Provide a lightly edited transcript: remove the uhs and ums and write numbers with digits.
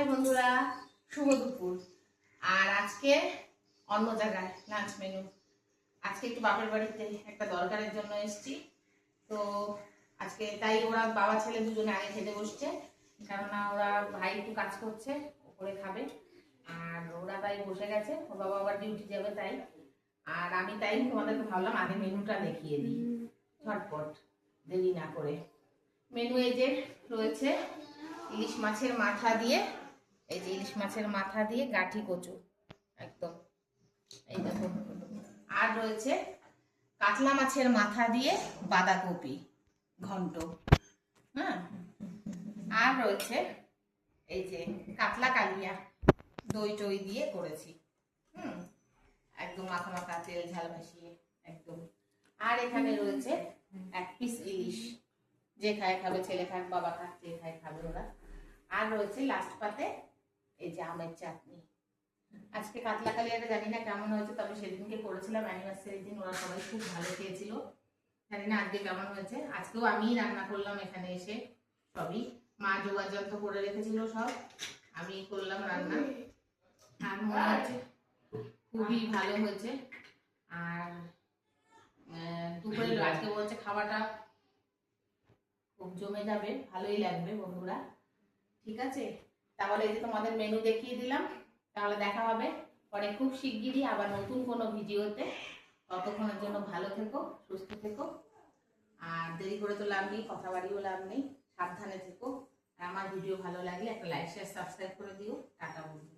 High বন্ধুরা, শুভ দুপুর। আর আজকে অন্য জায়গায় লাঞ্চ মেনু। আজকে একটু বাপের বাড়িতে একটা দরকারের জন্য এসেছি। তো আজকে তাই ওরা বাবা ছেলে দুজনে আগে খেতে বসছে, কেননা ওরা ভাই একটু কাজ করছে, ওপরে খাবে। আর ওরা তাই বসে গেছে, ওর বাবা আবার ডিউটি যাবে তাই। আর আমি তাই তোমাদেরকে ভাবলাম আগে মেনুটা দেখিয়ে দিই ঝটপট, দেরি না করে। মেনু এই যে রয়েছে ইলিশ মাছের মাথা দিয়ে, এই যে ইলিশ মাছের মাথা দিয়ে গাঠি কচু একদম, এই দেখো। আর রয়েছে কাতলা মাছের মাথা দিয়ে বাঁধাকপি ঘন্ট, হ্যাঁ। আর রয়েছে এই যে কাতলা কালিয়া দই টই দিয়ে করেছি, একদম মাখা মাখা তেল ঝাল ভাসিয়ে একদম। আর এখানে রয়েছে এক পিস ইলিশ, যে খায় খাবে, ছেলে খাক বাবা খাক, যে খায় খাবে ওরা। আর রয়েছে লাস্ট পাতে এই যে আমের চাটনি। আজকে কাতলা কালিয়াটা জানি না কেমন হয়েছে, তবে সেদিনকে করেছিলাম অ্যানিভার্সারি দিন, ওরা সবাই খুব ভালো খেয়েছিল। জানি না আজকে কেমন হয়েছে। আজকেও আমিই রান্না করলাম এখানে এসে, সবই মা যোগাযোগ করে রেখেছিল, সব আমি করলাম রান্না। আর মনে হচ্ছে খুবই ভালো হয়েছে। আর দুপুরে আজকে বলছে খাওয়াটা খুব জমে যাবে, ভালোই লাগবে বন্ধুরা। ঠিক আছে, তাহলে এই যে তোমাদের মেনু দেখিয়ে দিলাম। তাহলে দেখা হবে পরে খুব শিগগিরই আবার নতুন কোনো ভিডিওতে। ততক্ষণের জন্য ভালো থেকো, সুস্থ থেকো। আর দেরি করে তো লাভ নেই, কথা বাড়িও লাভ নেই, সাবধানে থেকো। আর আমার ভিডিও ভালো লাগলে একটা লাইক শেয়ার সাবস্ক্রাইব করে দিও। টাটা বন্ধু।